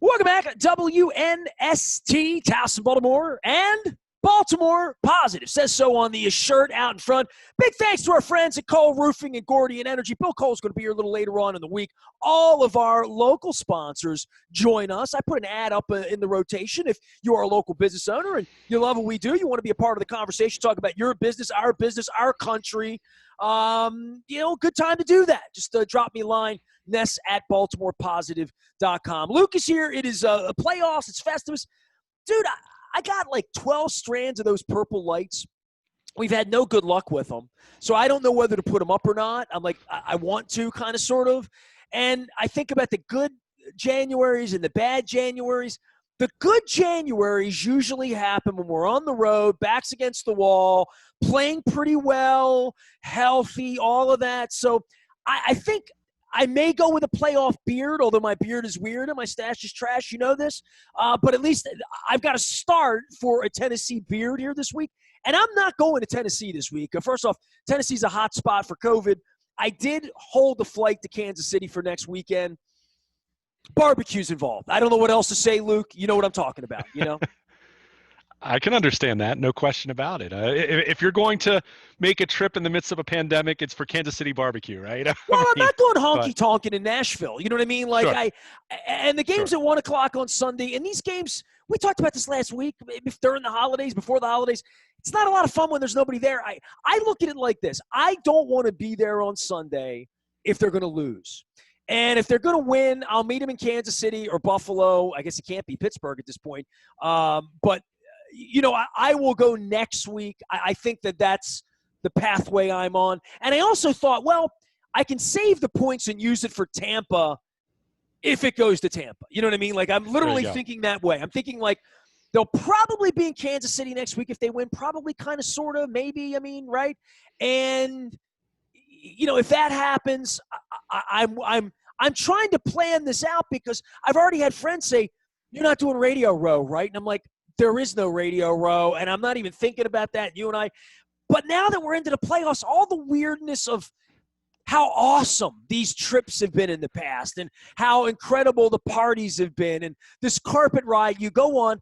Welcome back, WNST, Towson, Baltimore, and Baltimore Positive. Says so on the shirt out in front. Big thanks to our friends at Cole Roofing and Gordian Energy. Bill Cole's going to be here a little later on in the week. All of our local sponsors join us. I put an ad up in the rotation. If you are a local business owner and you love what we do, you want to be a part of the conversation, talk about your business, our country, good time to do that. Just drop me a line, Ness at BaltimorePositive.com. Luke is here. It is a playoffs. It's Festivus. Dude, I got like 12 strands of those purple lights. We've had no good luck with them. So I don't know whether to put them up or not. I'm like, I want to kind of sort of. And I think about the good Januaries and the bad Januaries. The good Januaries usually happen when we're on the road, backs against the wall, playing pretty well, healthy, all of that. So I think I may go with a playoff beard, although my beard is weird and my stash is trash. You know this. But at least I've got to start for a Tennessee beard here this week. And I'm not going to Tennessee this week. First off, Tennessee's a hot spot for COVID. I did hold the flight to Kansas City for next weekend. Barbecue's involved. I don't know what else to say, Luke. You know what I'm talking about, you know? I can understand that. No question about it. If you're going to make a trip in the midst of a pandemic, it's for Kansas City barbecue, right? Well, I'm not going honky-tonkin' in Nashville. You know what I mean? Like sure. And the game's at 1 o'clock on Sunday. And these games, we talked about this last week, during the holidays, before the holidays. It's not a lot of fun when there's nobody there. I look at it like this. I don't want to be there on Sunday if they're going to lose. And if they're going to win, I'll meet them in Kansas City or Buffalo. I guess it can't be Pittsburgh at this point. But I will go next week. I think that's the pathway I'm on. And I also thought, well, I can save the points and use it for Tampa if it goes to Tampa. You know what I mean? Like, I'm literally thinking that way. I'm thinking, like, they'll probably be in Kansas City next week if they win. Probably, kind of, sort of, maybe. I mean, right? And, if that happens, I'm trying to plan this out because I've already had friends say, you're not doing Radio Row, right? And I'm like, there is no Radio Row, and I'm not even thinking about that, you and I. But now that we're into the playoffs, all the weirdness of how awesome these trips have been in the past and how incredible the parties have been and this carpet ride you go on,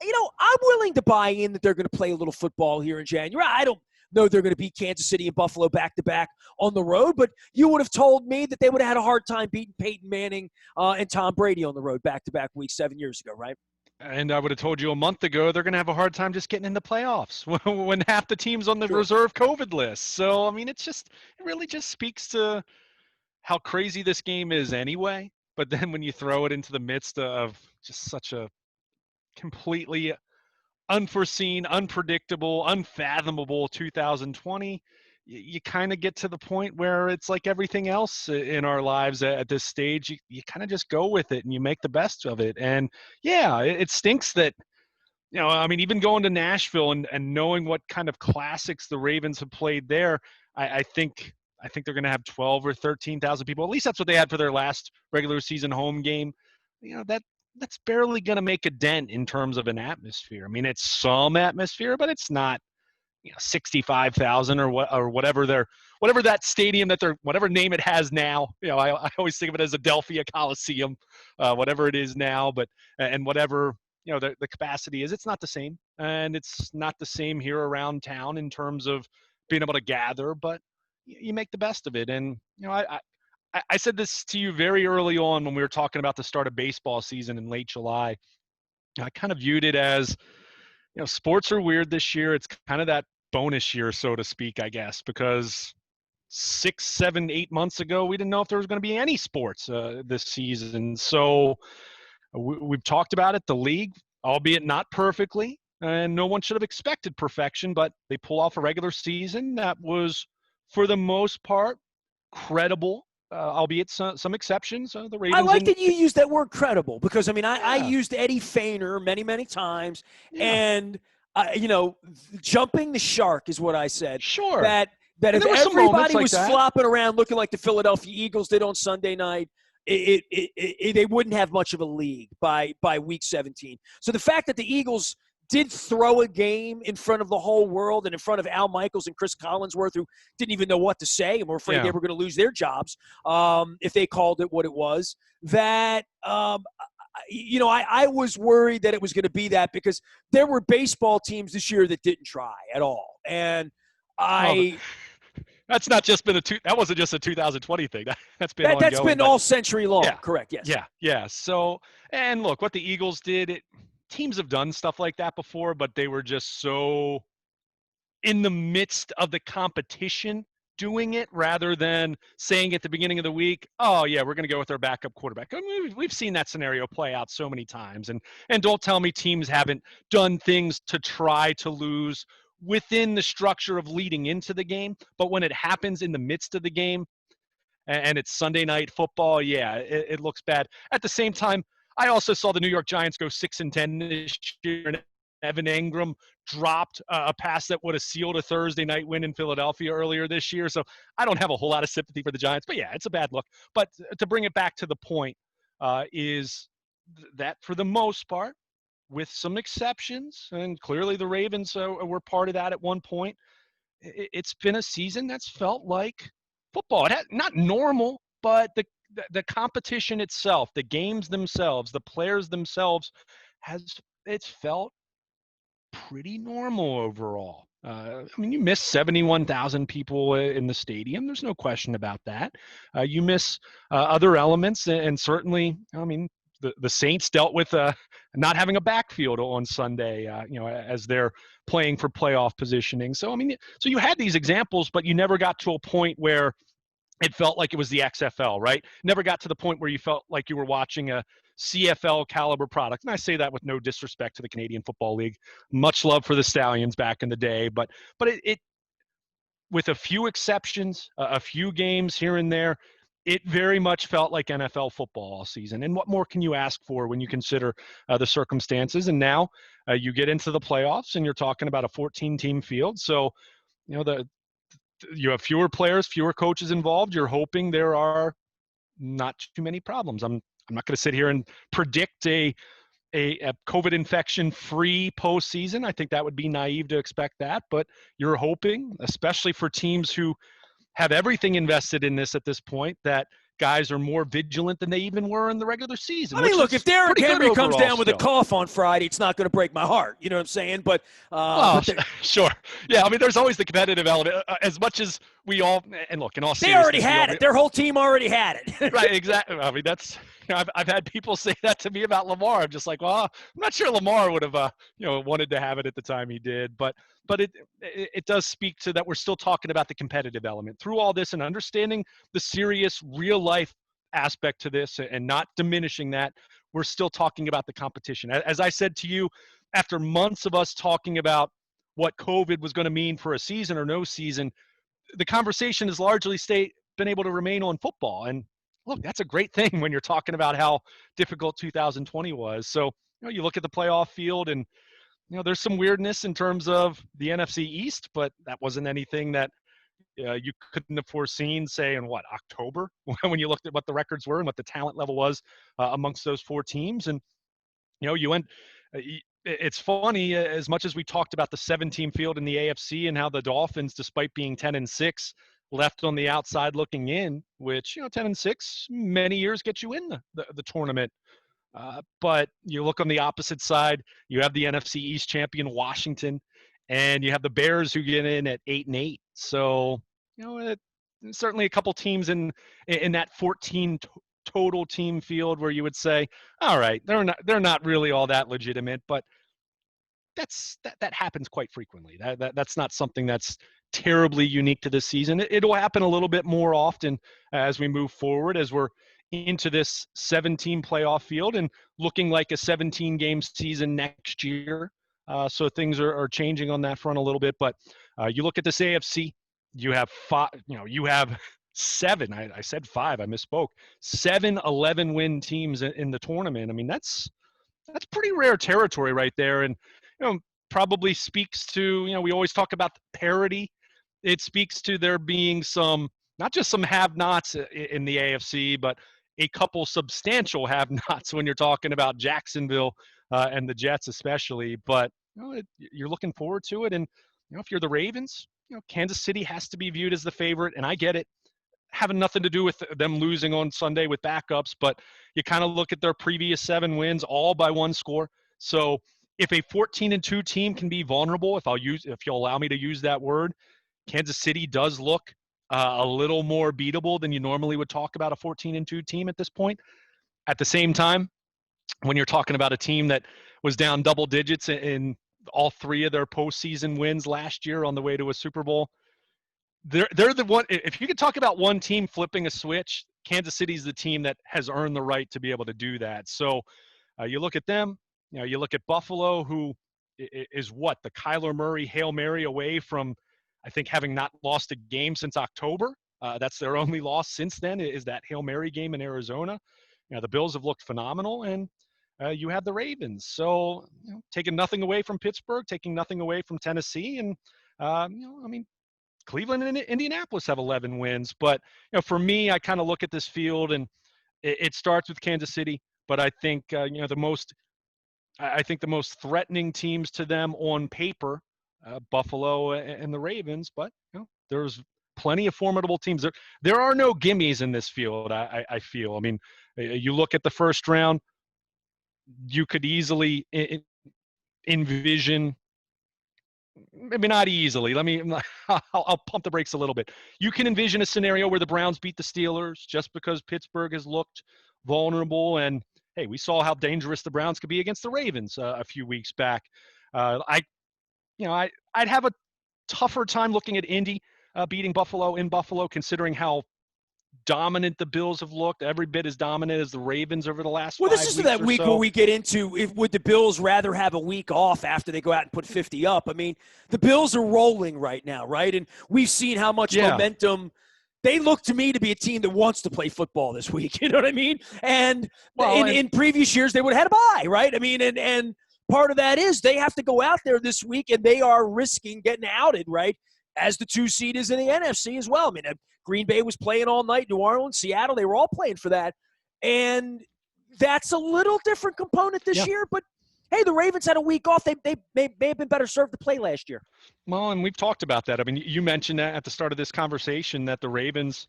I'm willing to buy in that they're going to play a little football here in January. I don't know they're going to beat Kansas City and Buffalo back-to-back on the road, but you would have told me that they would have had a hard time beating Peyton Manning and Tom Brady on the road back-to-back weeks 7 years ago, right? And I would have told you a month ago they're going to have a hard time just getting in the playoffs when half the team's on the reserve COVID list. So, I mean, it really just speaks to how crazy this game is anyway. But then when you throw it into the midst of just such a completely unforeseen, unpredictable, unfathomable 2020, you kind of get to the point where it's like everything else in our lives at this stage. You kind of just go with it and you make the best of it. And yeah, it stinks that, even going to Nashville and knowing what kind of classics the Ravens have played there, I think they're going to have 12 or 13,000 people. At least that's what they had for their last regular season home game. That's barely going to make a dent in terms of an atmosphere. I mean, it's some atmosphere, but it's not 65,000 or whatever that stadium whatever name it has now. I always think of it as Adelphia Coliseum, whatever it is now, but and whatever the capacity is, it's not the same, and it's not the same here around town in terms of being able to gather. But you make the best of it, and I said this to you very early on when we were talking about the start of baseball season in late July. I kind of viewed it as, sports are weird this year. It's kind of that bonus year, so to speak, I guess, because 6, 7, 8 months ago, we didn't know if there was going to be any sports this season. So we've talked about it, the league, albeit not perfectly, and no one should have expected perfection, but they pull off a regular season that was, for the most part, credible. Albeit some exceptions. The Ravens. I like that you used that word credible because, I used Eddie Feigner many, many times. Yeah. And, jumping the shark is what I said. Sure. That if everybody was flopping around looking like the Philadelphia Eagles did on Sunday night, they wouldn't have much of a league by week 17. So the fact that the Eagles did throw a game in front of the whole world and in front of Al Michaels and Chris Collinsworth, who didn't even know what to say and were afraid they were going to lose their jobs if they called it what it was, that, I was worried that it was going to be that because there were baseball teams this year that didn't try at all. And Well, that's not just been that wasn't just a 2020 thing. That's been that's ongoing. been But all century long. yeah, Correct. Yes. yeah. So, and look, what the Eagles did, teams have done stuff like that before, but they were just so in the midst of the competition doing it rather than saying at the beginning of the week, oh yeah, we're going to go with our backup quarterback. I mean, we've seen that scenario play out so many times. And don't tell me teams haven't done things to try to lose within the structure of leading into the game. But when it happens in the midst of the game and it's Sunday night football, yeah, it looks bad. At the same time, I also saw the New York Giants go 6-10 this year, and Evan Engram dropped a pass that would have sealed a Thursday night win in Philadelphia earlier this year. So I don't have a whole lot of sympathy for the Giants, but yeah, it's a bad look. But to bring it back to the point, is that for the most part, with some exceptions, and clearly the Ravens were part of that at one point, it's been a season that's felt like football. It had, not normal, but the competition itself, the games themselves, the players themselves, it's felt pretty normal overall. I mean, you miss 71,000 people in the stadium. There's no question about that. You miss other elements, and certainly, I mean, the Saints dealt with not having a backfield on Sunday, as they're playing for playoff positioning. So, I mean, so you had these examples, but you never got to a point where it felt like it was the XFL, right? Never got to the point where you felt like you were watching a CFL caliber product. And I say that with no disrespect to the Canadian Football League. Much love for the Stallions back in the day, but it with a few exceptions, a few games here and there, it very much felt like NFL football all season. And what more can you ask for when you consider the circumstances? And now you get into the playoffs, and you're talking about a 14-team field. So, you have fewer players, fewer coaches involved. You're hoping there are not too many problems. I'm not going to sit here and predict a COVID infection free postseason. I think that would be naive to expect that, but you're hoping, especially for teams who have everything invested in this at this point, that guys are more vigilant than they even were in the regular season. I mean, look, if Derrick Henry comes down with still. a cough on Friday, it's not going to break my heart. You know what I'm saying? But sure. Yeah, I mean, there's always the competitive element. As much as we all, and look, in all they seriousness, already had it. Their whole team already had it. Right, exactly. I mean, that's, I've had people say that to me about Lamar. I'm just like, well, I'm not sure Lamar would have, wanted to have it at the time he did. But it does speak to that we're still talking about the competitive element through all this and understanding the serious real life aspect to this and not diminishing that. We're still talking about the competition. As I said to you, after months of us talking about what COVID was going to mean for a season or no season, the conversation has largely been able to remain on football. And look, that's a great thing when you're talking about how difficult 2020 was. So, you look at the playoff field and, there's some weirdness in terms of the NFC East, but that wasn't anything that you couldn't have foreseen, say, in October, when you looked at what the records were and what the talent level was amongst those four teams. And, you went, it's funny, as much as we talked about the 7-team field in the AFC and how the Dolphins, despite being 10-6, left on the outside looking in, which, 10-6 many years get you in the tournament. But you look on the opposite side, you have the NFC East champion Washington, and you have the Bears who get in at 8-8. So, certainly a couple teams in that 14 total team field where you would say, all right, they're not really all that legitimate, but that happens quite frequently. That's not something that's terribly unique to this season. It'll happen a little bit more often as we move forward, as we're into this 17 playoff field and looking like a 17-game season next year. So things are changing on that front a little bit. But you look at this AFC, you have five. You have seven. I said five. I misspoke. 7 11-win teams in the tournament. I mean, that's pretty rare territory right there, and probably speaks to, we always talk about parity. It speaks to there being not just some have-nots in the AFC, but a couple substantial have-nots when you're talking about Jacksonville and the Jets especially. But you're looking forward to it, and if you're the Ravens, Kansas City has to be viewed as the favorite, and I get it. having nothing to do with them losing on Sunday with backups, but you kind of look at their previous 7 wins, all by 1 score. So if a 14-2 team can be vulnerable, if you'll allow me to use that word, Kansas City does look a little more beatable than you normally would talk about a 14-2 team at this point. At the same time, when you're talking about a team that was down double digits in all 3 of their postseason wins last year on the way to a Super Bowl, they're the one. If you could talk about one team flipping a switch, Kansas City's the team that has earned the right to be able to do that. So you look at them. You look at Buffalo, who is what, the Kyler Murray Hail Mary away from, I think, having not lost a game since October. That's their only loss since then, is that Hail Mary game in Arizona. The Bills have looked phenomenal, and you have the Ravens. So taking nothing away from Pittsburgh, taking nothing away from Tennessee, and I mean, Cleveland and Indianapolis have 11 wins. But for me, I kind of look at this field, and it starts with Kansas City. But I think the most threatening teams to them on paper, Buffalo and the Ravens. But there's plenty of formidable teams. There are no gimmies in this field. I feel. I mean, you look at the first round, you could easily envision. Maybe not easily. I'll pump the brakes a little bit. You can envision a scenario where the Browns beat the Steelers just because Pittsburgh has looked vulnerable. And hey, we saw how dangerous the Browns could be against the Ravens a few weeks back. I'd have a tougher time looking at Indy beating Buffalo in Buffalo, considering how dominant the Bills have looked, every bit as dominant as the Ravens over the last 5 weeks. Well, this is that week so. where we get into, would the Bills rather have a week off after they go out and put 50 up? I mean, the Bills are rolling right now, right? And we've seen how much momentum. They look to me to be a team that wants to play football this week. You know what I mean? And in previous years, they would have had a bye, right? I mean, and part of that is they have to go out there this week, and they are risking getting outed, right, as the 2 seed is in the NFC as well. I mean, Green Bay was playing all night, New Orleans, Seattle, they were all playing for that. And that's a little different component this year. But, hey, the Ravens had a week off. They may have been better served to play last year. Well, and we've talked about that. I mean, you mentioned that at the start of this conversation that the Ravens,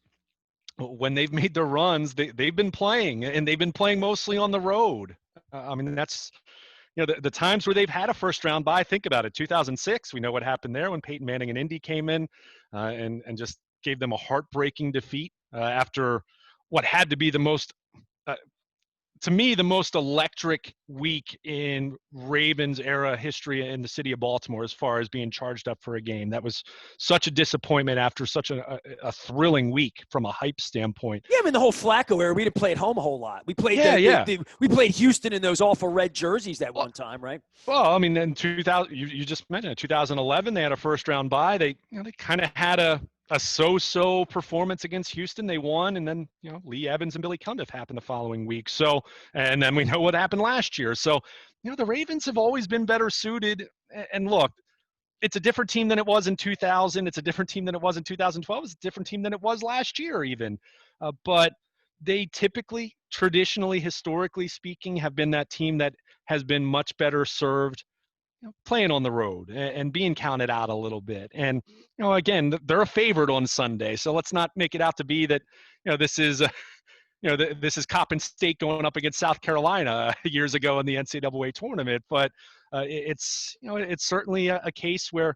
when they've made their runs, they've been playing, and they've been playing mostly on the road. I mean, that's – the times where they've had a first-round bye, think about it. 2006, we know what happened there when Peyton Manning and Indy came in and just gave them a heartbreaking defeat after what had to be the most to me, the most electric week in Ravens era history in the city of Baltimore as far as being charged up for a game. That was such a disappointment after such a thrilling week from a hype standpoint. Yeah, I mean, the whole Flacco era, we didn't play at home a whole lot. We played we played Houston in those awful red jerseys that one time, right? Well, I mean, in 2000, you just mentioned it, 2011, they had a first-round bye. They kind of had a so-so performance against Houston. They won, and then Lee Evans and Billy Cundiff happened the following week. So, and then we know what happened last year. So, the Ravens have always been better suited. And look, it's a different team than it was in 2000. It's a different team than it was in 2012. It's a different team than it was last year, even. But they typically, traditionally, historically speaking, have been that team that has been much better served playing on the road and being counted out a little bit. And, again, they're a favorite on Sunday. So let's not make it out to be that, this is, this is Coppin State going up against South Carolina years ago in the NCAA tournament. But it's certainly a case where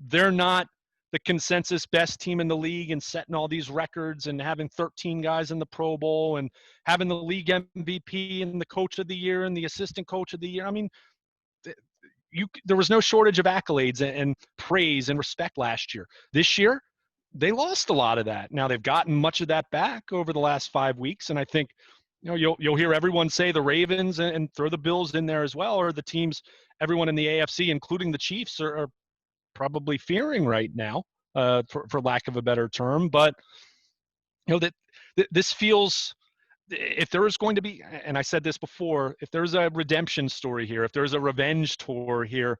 they're not the consensus best team in the league and setting all these records and having 13 guys in the Pro Bowl and having the league MVP and the coach of the year and the assistant coach of the year. I mean, there was no shortage of accolades and praise and respect last year. This year, they lost a lot of that. Now they've gotten much of that back over the last 5 weeks, and I think you'll hear everyone say the Ravens and throw the Bills in there as well, or the teams everyone in the AFC, including the Chiefs, are probably fearing right now, for lack of a better term. But that this feels. If there is going to be, and I said this before, if there's a redemption story here, if there's a revenge tour here,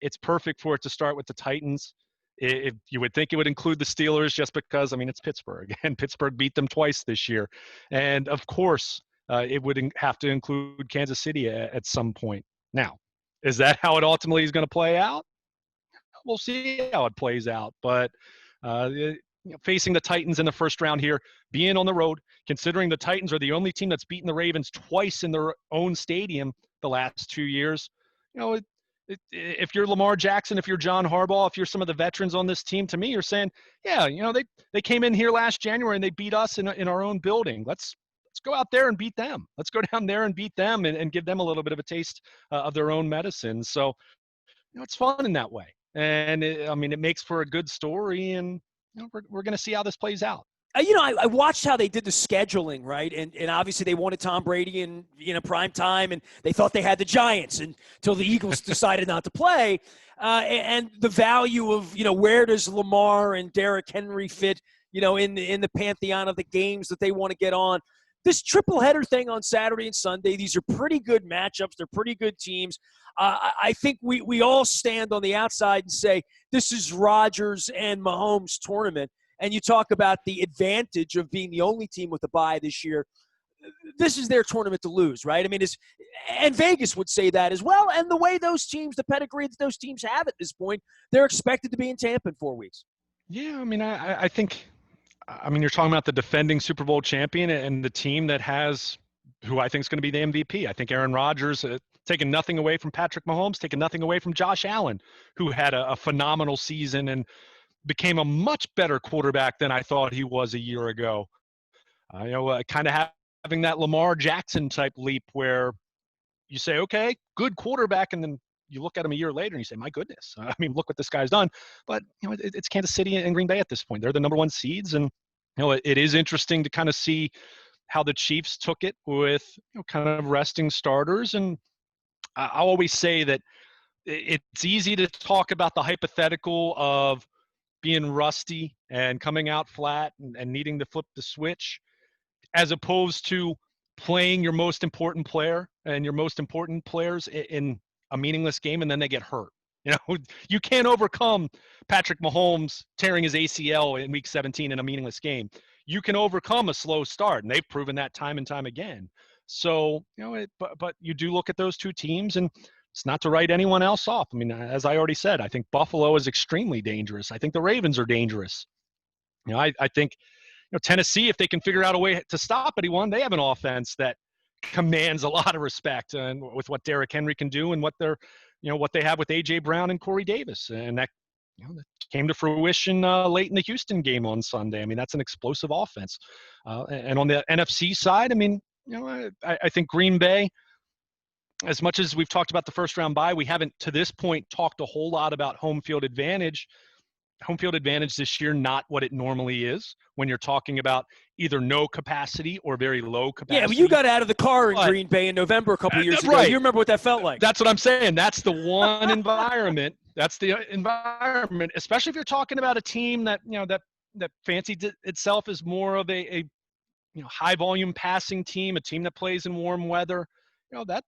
it's perfect for it to start with the Titans. If you would think it would include the Steelers just because, I mean, it's Pittsburgh, and Pittsburgh beat them twice this year. And, of course, it would have to include Kansas City at some point. Now, is that how it ultimately is going to play out? We'll see how it plays out. But facing the Titans in the first round here, being on the road, considering the Titans are the only team that's beaten the Ravens twice in their own stadium the last 2 years. If you're Lamar Jackson, if you're John Harbaugh, if you're some of the veterans on this team, to me, you're saying, yeah, they came in here last January and they beat us in our own building. Let's go out there and beat them. Let's go down there and beat them and give them a little bit of a taste of their own medicine. So, it's fun in that way. And it makes for a good story, and we're going to see how this plays out. I watched how they did the scheduling, right? And obviously they wanted Tom Brady in prime time, and they thought they had the Giants until the Eagles decided not to play. And the value of, where does Lamar and Derrick Henry fit, in the pantheon of the games that they want to get on. This triple header thing on Saturday and Sunday, these are pretty good matchups. They're pretty good teams. I think we all stand on the outside and say this is Rodgers and Mahomes' tournament. And you talk about the advantage of being the only team with a bye this year. This is their tournament to lose, right? And Vegas would say that as well. And the way those teams, the pedigree that those teams have at this point, they're expected to be in Tampa in 4 weeks. Yeah, I think – you're talking about the defending Super Bowl champion and the team that has who I think is going to be the MVP. I think Aaron Rodgers, taking nothing away from Patrick Mahomes, taking nothing away from Josh Allen, who had a phenomenal season and became a much better quarterback than I thought he was a year ago. Kind of having that Lamar Jackson type leap where you say, okay, good quarterback, and then you look at him a year later and you say, my goodness, look what this guy's done. But, it's Kansas City and Green Bay at this point. They're the number one seeds. And, it is interesting to kind of see how the Chiefs took it with, kind of resting starters. And I always say that it's easy to talk about the hypothetical of being rusty and coming out flat and needing to flip the switch, as opposed to playing your most important player and your most important players in a meaningless game, and then they get hurt. You can't overcome Patrick Mahomes tearing his ACL in week 17 in a meaningless game. You can overcome a slow start, and they've proven that time and time again. So, but you do look at those two teams, and it's not to write anyone else off. As I already said, I think Buffalo is extremely dangerous. I think the Ravens are dangerous. I think, Tennessee, if they can figure out a way to stop anyone, they have an offense that commands a lot of respect, and with what Derrick Henry can do and what they have with A.J. Brown and Corey Davis. And that, that came to fruition late in the Houston game on Sunday. That's an explosive offense. And on the NFC side, I think Green Bay, as much as we've talked about the first round bye, we haven't to this point talked a whole lot about home field advantage. Home field advantage this year, not what it normally is when you're talking about either no capacity or very low capacity. Yeah, but you got out of the car in Green Bay in November a couple of years ago. Right. You remember what that felt like. That's what I'm saying. That's the one environment. That's the environment, especially if you're talking about a team that, that fancied itself as more of a high volume passing team, a team that plays in warm weather.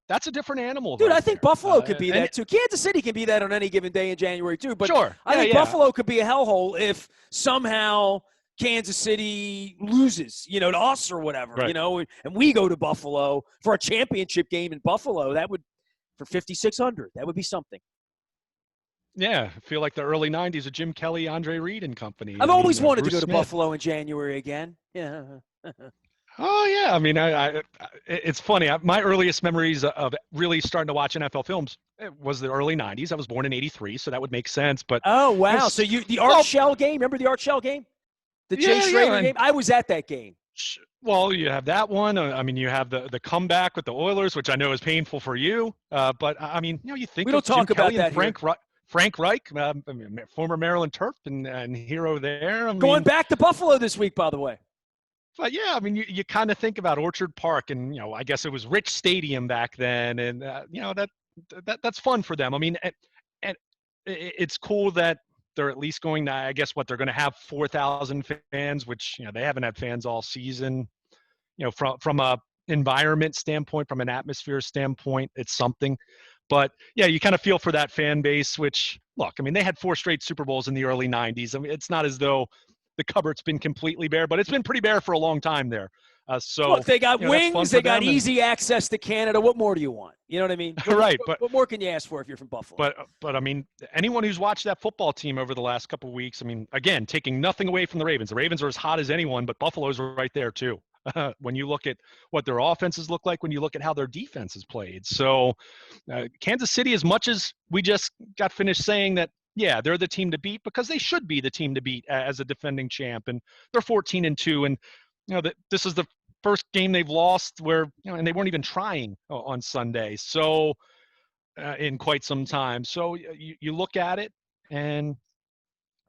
That's a different animal. Dude, right I think there. Buffalo could be that too. Kansas City can be that on any given day in January too. But sure. I think Buffalo could be a hellhole if somehow Kansas City loses, to us or whatever, right. And we go to Buffalo for a championship game in Buffalo. That would, for 5,600, that would be something. Yeah, I feel like the early 90s with Jim Kelly, Andre Reed and company. I've always wanted to go to Smith. Buffalo in January again. Yeah. Oh, yeah. It's funny. My earliest memories of really starting to watch NFL films was the early 90s. I was born in 83, so that would make sense. But oh, wow. So the Art Shell game, remember the Art Shell game? The Jay Schrader game? I was at that game. Well, you have that one. You have the comeback with the Oilers, which I know is painful for you. But, you think we don't talk Jim about Kelly that and Frank Reich, former Maryland Terp and hero there. Going back to Buffalo this week, by the way. But yeah, you kind of think about Orchard Park, and I guess it was Rich Stadium back then, and that's fun for them. And it's cool that they're at least going to, I guess, they're going to have 4,000 fans, which they haven't had fans all season. From a environment standpoint, from an atmosphere standpoint, it's something. But yeah, you kind of feel for that fan base. Which look, they had 4 straight Super Bowls in the early 90s. It's not as though the cupboard's been completely bare, but it's been pretty bare for a long time there. So look, they got that's fun wings, for they got them. easy access to Canada. What more do you want? You know what I mean? Right, what more can you ask for if you're from Buffalo? But I mean, anyone who's watched that football team over the last couple of weeks, I mean, again, taking nothing away from the Ravens. The Ravens are as hot as anyone, but Buffalo's right there too. When you look at what their offenses look like, when you look at how their defense is played. So Kansas City, as much as we just got finished saying that, yeah, they're the team to beat because they should be the team to beat as a defending champ, and they're 14-2, and this is the first game they've lost where and they weren't even trying on Sunday. So in quite some time. So you look at it, and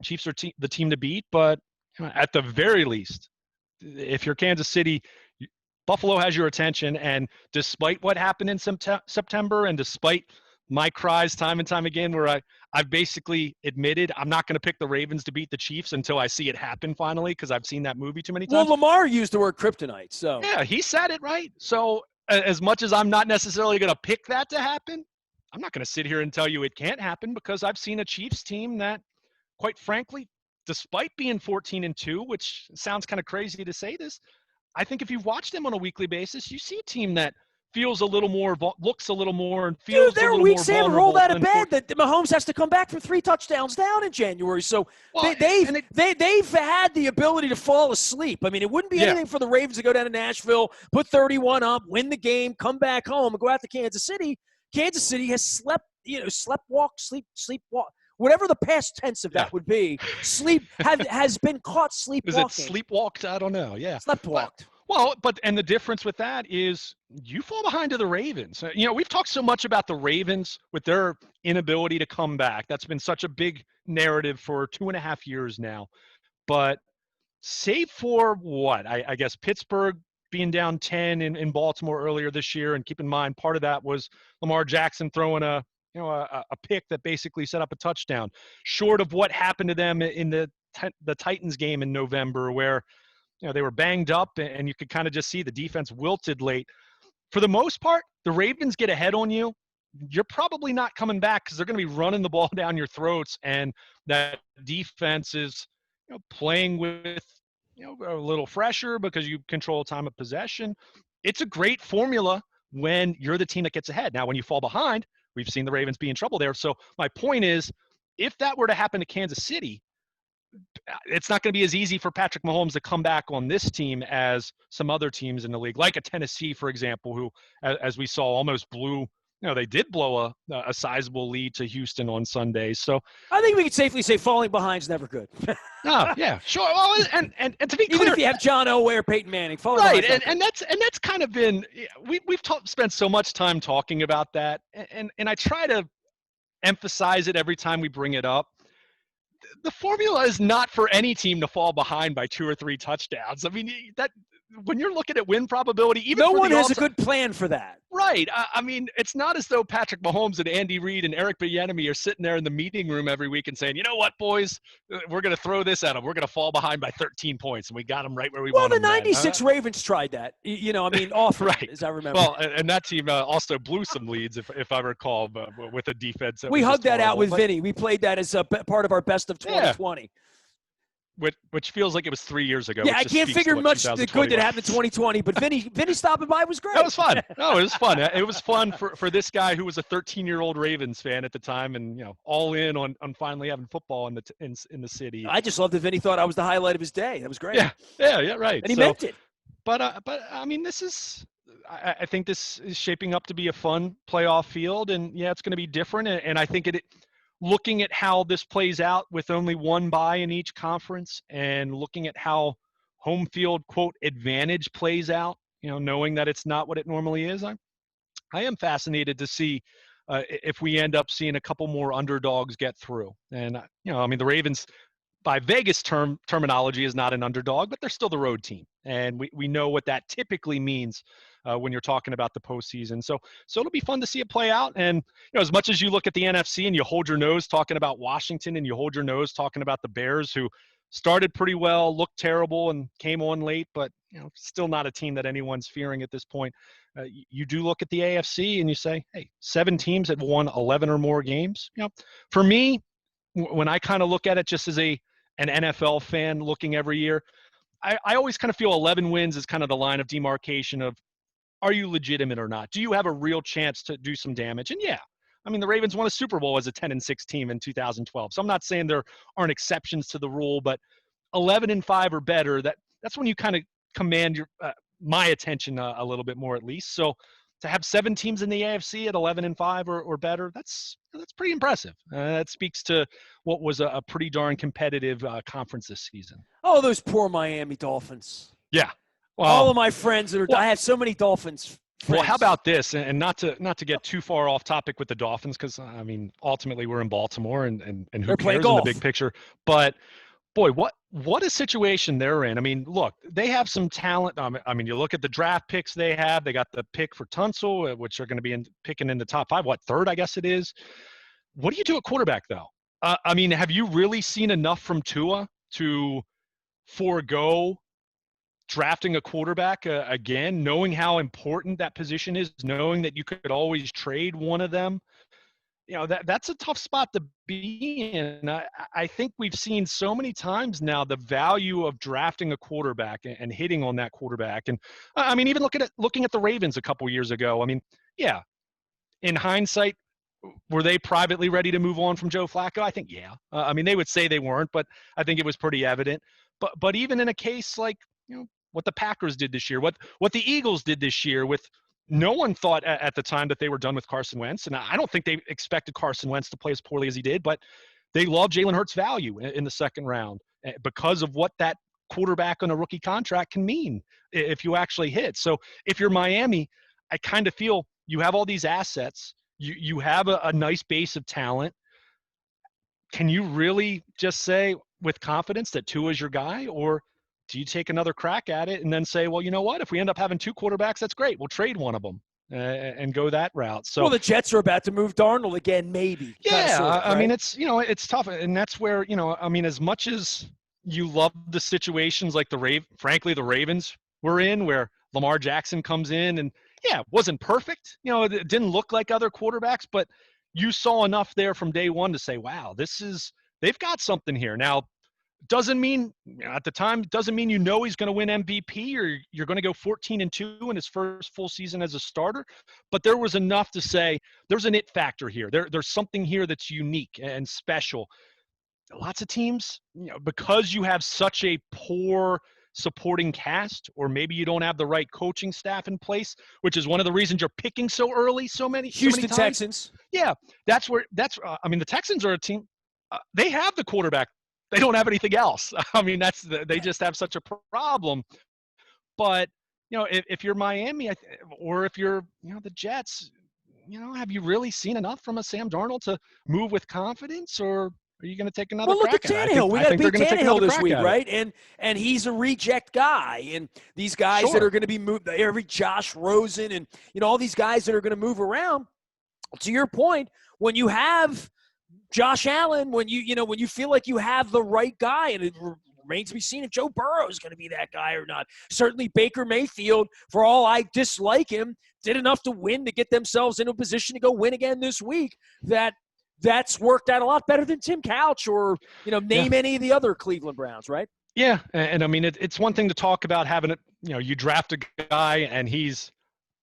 Chiefs are the team to beat, but at the very least, if you're Kansas City, Buffalo has your attention. And despite what happened in September, and despite my cries time and time again, where I've basically admitted I'm not going to pick the Ravens to beat the Chiefs until I see it happen finally, because I've seen that movie too many times. Well, Lamar used the word kryptonite, so. Yeah, he said it right. So as much as I'm not necessarily going to pick that to happen, I'm not going to sit here and tell you it can't happen, because I've seen a Chiefs team that, quite frankly, despite being 14-2, which sounds kind of crazy to say this, I think if you watch them on a weekly basis, you see a team that feels a little more, looks a little more, and feels there a are little weeks more they haven't vulnerable. rolled out of bed that Mahomes has to come back from 3 touchdowns down in January. So they've had the ability to fall asleep. I mean, it wouldn't be anything for the Ravens to go down to Nashville, put 31 up, win the game, come back home, and go out to Kansas City. Kansas City has slept walk, whatever the past tense of that would be. Has been caught sleepwalking. Is it sleepwalked? I don't know. Yeah. Sleptwalked. And the difference with that is you fall behind to the Ravens. We've talked so much about the Ravens with their inability to come back. That's been such a big narrative for 2.5 years now. But save for what? I guess Pittsburgh being down 10 in Baltimore earlier this year. And keep in mind, part of that was Lamar Jackson throwing a pick that basically set up a touchdown, short of what happened to them in the Titans game in November, where they were banged up and you could kind of just see the defense wilted late. For the most part, the Ravens get ahead on you, you're probably not coming back, because they're going to be running the ball down your throats, and that defense is playing with a little fresher because you control time of possession. It's a great formula when you're the team that gets ahead. Now, when you fall behind, we've seen the Ravens be in trouble there. So my point is, if that were to happen to Kansas City, it's not going to be as easy for Patrick Mahomes to come back on this team as some other teams in the league, like a Tennessee, for example, who, as we saw, almost blew. They did blow a sizable lead to Houston on Sunday. So I think we could safely say falling behind is never good. Oh, yeah, sure. Well, and to be clear, even if you have John Elway or Peyton Manning, right, and that's kind of been we've spent so much time talking about that, and I try to emphasize it every time we bring it up. The formula is not for any team to fall behind by 2 or 3 touchdowns. I mean, that when you're looking at win probability, even no one has a good plan for that. Right. I mean, it's not as though Patrick Mahomes and Andy Reid and Eric Bieniemy are sitting there in the meeting room every week and saying, you know what, boys, we're going to throw this at them. We're going to fall behind by 13 points, and we got them right where we want them. Well, the 96 Ravens tried that. Often, right. as I remember. Well, and that team also blew some leads, if I recall, with a defense. We hugged that out with Vinny. We played that as a part of our best of 2020. Yeah. Which feels like it was 3 years ago. Yeah, I can't figure much the good that happened in 2020, but Vinny stopping by was great. That was fun. No, it was fun. It was fun for this guy who was a 13-year-old Ravens fan at the time, and all in on finally having football in the city. I just loved that Vinny thought I was the highlight of his day. That was great. Yeah, right. And he meant it. But I mean, I think this is shaping up to be a fun playoff field, and yeah, it's going to be different, and I think looking at how this plays out with only one bye in each conference, and looking at how home field, quote, advantage plays out, knowing that it's not what it normally is, I am fascinated to see if we end up seeing a couple more underdogs get through. And, I mean, the Ravens, by Vegas terminology, is not an underdog, but they're still the road team. And we know what that typically means when you're talking about the postseason. So it'll be fun to see it play out. And, as much as you look at the NFC and you hold your nose talking about Washington, and you hold your nose talking about the Bears, who started pretty well, looked terrible, and came on late, but, still not a team that anyone's fearing at this point. You do look at the AFC and you say, hey, 7 teams have won 11 or more games. For me, when I kind of look at it just as an NFL fan looking every year, I always kind of feel 11 wins is kind of the line of demarcation of, are you legitimate or not? Do you have a real chance to do some damage? And yeah, I mean, the Ravens won a Super Bowl as a 10-6 team in 2012. So I'm not saying there aren't exceptions to the rule, but 11-5 or better, that's when you kind of command your my attention a little bit more, at least. So to have 7 teams in the AFC at 11-5 or better, that's pretty impressive. That speaks to what was a pretty darn competitive conference this season. Oh, those poor Miami Dolphins. Yeah. All of my friends well, I have so many Dolphins friends. Well, how about this? And not to get too far off topic with the Dolphins, because I mean, ultimately we're in Baltimore, and who cares in the big picture? But boy, what a situation they're in. I mean, look, they have some talent. I mean, you look at the draft picks they have. They got the pick for Tunsil, which are going to be picking in the top 5. Third, I guess it is. What do you do at quarterback, though? I mean, have you really seen enough from Tua to forego drafting a quarterback again, knowing how important that position is, knowing that you could always trade one of them? You know, that's a tough spot to be in. I think we've seen so many times now the value of drafting a quarterback and hitting on that quarterback. And I mean, even looking at the Ravens a couple years ago. I mean, yeah, in hindsight, were they privately ready to move on from Joe Flacco? I think, yeah. I mean, they would say they weren't, but I think it was pretty evident. But even in a case like, you know, what the Packers did this year, what the Eagles did this year, with no one thought at the time that they were done with Carson Wentz. And I don't think they expected Carson Wentz to play as poorly as he did, but they love Jalen Hurts' value in the second round because of what that quarterback on a rookie contract can mean if you actually hit. So if you're Miami, I kind of feel you have all these assets. You have a nice base of talent. Can you really just say with confidence that Tua is your guy, or do you take another crack at it and then say, well, you know what? If we end up having 2 quarterbacks, that's great. We'll trade one of them and go that route. So, well, the Jets are about to move Darnold again, maybe. Yeah, sort of, right? I mean, it's tough, and that's where, I mean, as much as you love the situations like frankly, the Ravens were in, where Lamar Jackson comes in and yeah, wasn't perfect. It didn't look like other quarterbacks, but you saw enough there from day one to say, wow, they've got something here. Now, doesn't mean at the time, doesn't mean he's going to win MVP or you're going to go 14-2 in his first full season as a starter. But there was enough to say there's an it factor here. There's something here that's unique and special. Lots of teams, because you have such a poor supporting cast, or maybe you don't have the right coaching staff in place, which is one of the reasons you're picking so early, so many Houston times. Texans. Yeah, I mean, the Texans are a team. They have the quarterback. They don't have anything else. I mean, they just have such a problem. But if you're Miami, or if you're the Jets, have you really seen enough from a Sam Darnold to move with confidence, or are you going to take another crack at it? Tannehill. We got to beat Tannehill this week, right? And he's a reject guy. And these guys that are going to be moved, every Josh Rosen and all these guys that are going to move around. To your point, when you have Josh Allen, when you feel like you have the right guy, and it remains to be seen if Joe Burrow is going to be that guy or not. Certainly Baker Mayfield, for all I dislike him, did enough to win to get themselves into a position to go win again this week. That's worked out a lot better than Tim Couch or name any of the other Cleveland Browns, right? Yeah, and I mean it's one thing to talk about having you draft a guy and he's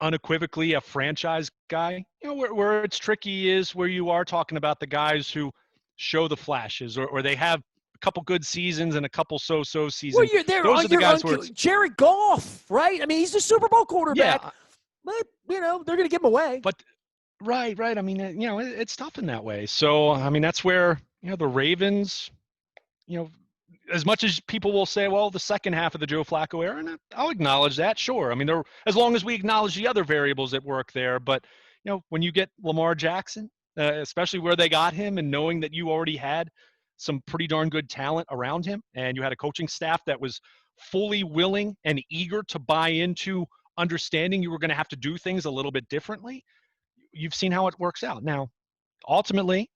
unequivocally a franchise guy. Where it's tricky is where you are talking about the guys who show the flashes, or they have a couple good seasons and a couple so-so seasons. Well, those are the guys where Jared Goff, right? I mean, he's the Super Bowl quarterback. Yeah. But they're going to give him away. But right. I mean, it's tough in that way. So I mean, that's where the Ravens, as much as people will say, well, the second half of the Joe Flacco era, and I'll acknowledge that, sure. I mean, as long as we acknowledge the other variables at work there. But, when you get Lamar Jackson, especially where they got him, and knowing that you already had some pretty darn good talent around him, and you had a coaching staff that was fully willing and eager to buy into understanding you were going to have to do things a little bit differently, you've seen how it works out. Now, ultimately,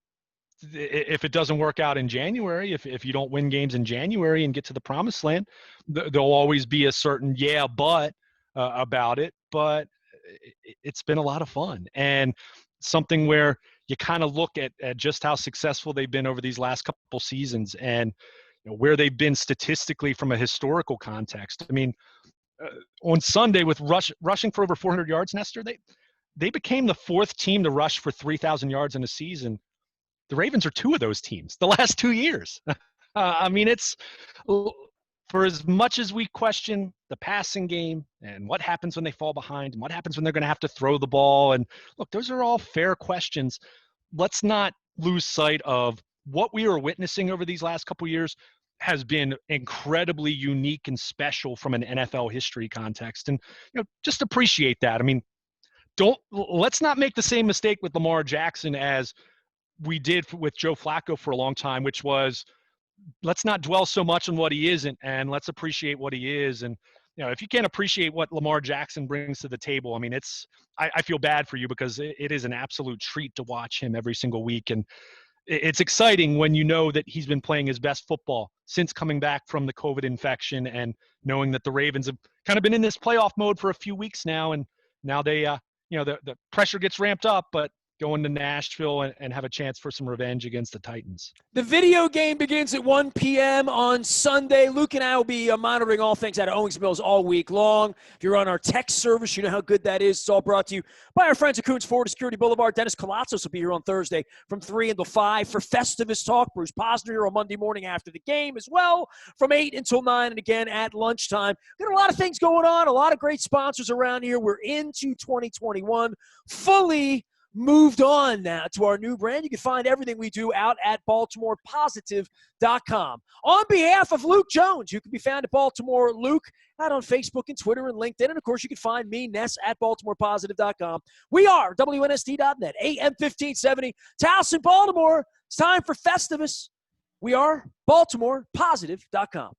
if it doesn't work out in January, if you don't win games in January and get to the promised land, there'll always be a certain but about it. But it's been a lot of fun, and something where you kind of look at just how successful they've been over these last couple seasons. And where they've been statistically from a historical context. I mean, on Sunday with rushing for over 400 yards, Nestor, they became the fourth team to rush for 3,000 yards in a season. The Ravens are two of those teams the last 2 years. I mean, it's for as much as we question the passing game and what happens when they fall behind and what happens when they're going to have to throw the ball. And look, those are all fair questions. Let's not lose sight of what we are witnessing over these last couple of years has been incredibly unique and special from an NFL history context. And, just appreciate that. I mean, let's not make the same mistake with Lamar Jackson as we did with Joe Flacco for a long time, which was, let's not dwell so much on what he isn't and let's appreciate what he is. And, if you can't appreciate what Lamar Jackson brings to the table, I mean, I feel bad for you because it is an absolute treat to watch him every single week. And it's exciting when you know that he's been playing his best football since coming back from the COVID infection and knowing that the Ravens have kind of been in this playoff mode for a few weeks now. And now they, the pressure gets ramped up, but go into Nashville and have a chance for some revenge against the Titans. The video game begins at 1 p.m. on Sunday. Luke and I will be monitoring all things out of Owings Mills all week long. If you're on our text service, you know how good that is. It's all brought to you by our friends at Coons Ford Security Boulevard. Dennis Colatzos will be here on Thursday from 3 until 5 for Festivus Talk. Bruce Posner here on Monday morning after the game as well from 8 until 9 and again at lunchtime. We've got a lot of things going on, a lot of great sponsors around here. We're into 2021 fully moved on now to our new brand. You can find everything we do out at BaltimorePositive.com. On behalf of Luke Jones, you can be found at Baltimore Luke out on Facebook and Twitter and LinkedIn. And, of course, you can find me, Ness, at BaltimorePositive.com. We are WNST.net, AM 1570, Towson, Baltimore. It's time for Festivus. We are BaltimorePositive.com.